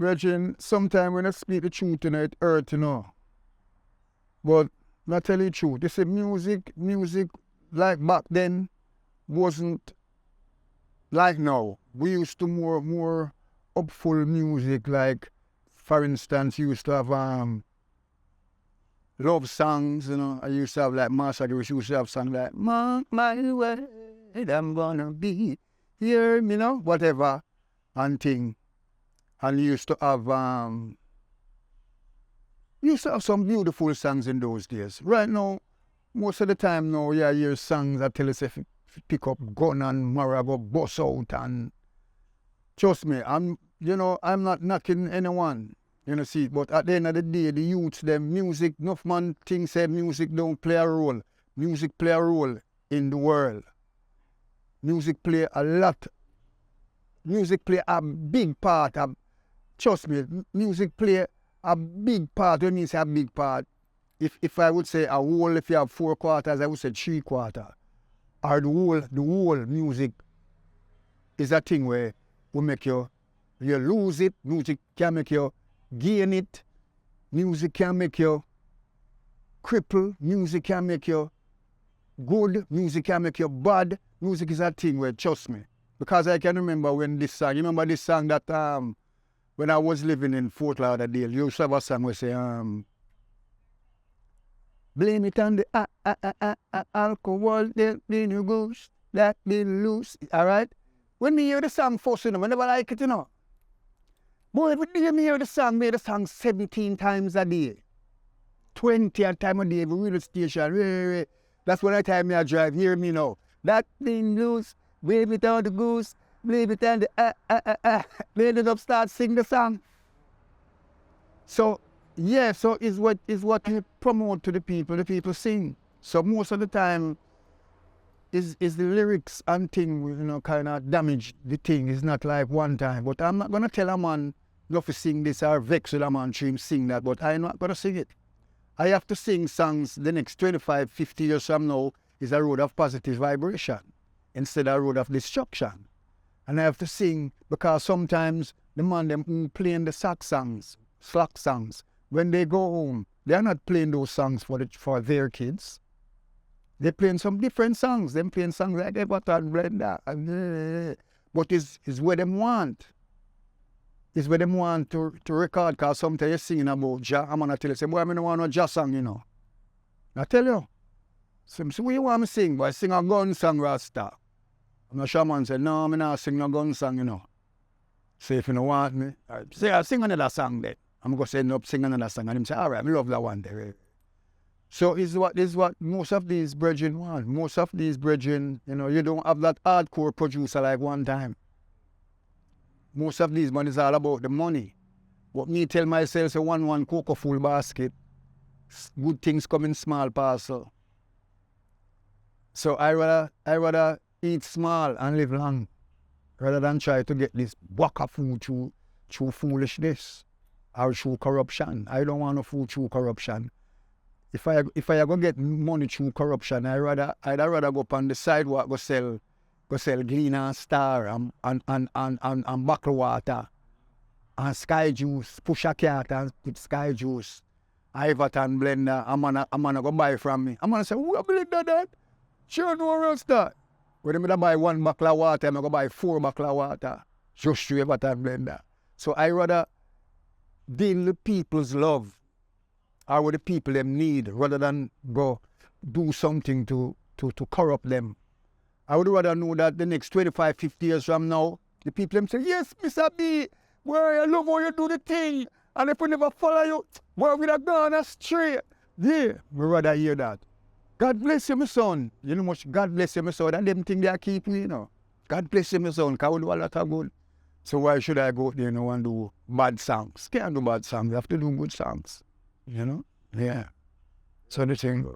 Virgin, sometimes when I speak the truth, you know, it hurt, you know. But I tell you the truth, they say music like back then wasn't like now. We used to more upful music, like for instance, you used to have love songs, you know. I used to have like Master used to have songs like Mark my word, I'm gonna be here, you know, whatever and thing. And you used to have some beautiful songs in those days. Right now, most of the time now, yeah, you hear songs that tell us if pick up gun and Mara go bust out and trust me, I'm not knocking anyone, you know, see, but at the end of the day, the youths, them music, enough man things say music don't play a role. Music play a role in the world. Music play a lot. Music play a big part of, trust me, music play a big part. When I say a big part, if I would say a whole, if you have 4 quarters, I would say 3 quarters. Or the whole music is a thing where will make you lose it. Music can make you gain it. Music can make you cripple. Music can make you good. Music can make you bad. Music is a thing where, trust me. Because I can remember when this song, you remember this song that when I was living in Fort Lauderdale, you used to have a song where say, blame it on the alcohol, that been a ghost, that been loose, alright? When me hear the song first, you know, I never like it, you know. Boy, every day me hear the song 17 times a day. 20 a time a day, every radio station, that's when I time me I drive, hear me now. That been loose, wave it on the goose, blame it on the Made it up, start sing the song. So, yeah, so is what you promote to the people sing. So most of the time, is the lyrics and thing, you know, kind of damage the thing. It's not like one time. But I'm not going to tell a man, love to sing this or vex with a man, to him sing that, but I'm not going to sing it. I have to sing songs the next 25, 50 years from now is a road of positive vibration instead of a road of destruction. And I have to sing because sometimes the man them who playing the slack songs, when they go home, they're not playing those songs for their kids. They're playing some different songs. They're playing songs like Everton Blender. But it's where them want. It's where them want to record, because sometimes you're singing about Jah. I'm going to tell you, say, boy, I don't want no Jah song, you know. I tell you. So what you want me to sing? But I sing a gun song, Rasta. I'm not sure man say, no, I'm not sing no gun song, you know. Say if you don't want me, say I sing another song then. I'm going to say, no, sing another song. And him say, all right, I love that one there. So is what most of these brethren want. Most of these brethren, you know, you don't have that hardcore producer like one time. Most of these man is all about the money. What me tell myself, say one cocoa full basket. Good things come in small parcel. So I rather eat small and live long, rather than try to get this waka food through foolishness or through corruption. I don't want no food through corruption. If I go get money through corruption, I'd rather go up on the sidewalk go sell Glean and Star and bottled water and Sky Juice, push a cart and put Sky Juice, Everton Blender. I'm gonna go buy from me. I'm gonna say, who blender that? Sure, no else that. When I buy 1 bottle of water, I'm gonna buy 4 bottles of water. Just through Everton Blender. So I rather deal with people's love or what the people them need, rather than go do something to corrupt them. I would rather know that the next 25, 50 years from now, the people them say, yes, Mr. B, boy, I love how you do the thing. And if we never follow you, boy, we'd have gone astray. Yeah, we rather hear that. God bless you, my son. You know much, God bless you, my son. And them thing they keep me, you know. God bless you, my son, because we do a lot of good. So why should I go there, you know, and do bad songs? Can't do bad songs. You have to do good songs. You know? Yeah. So the thing.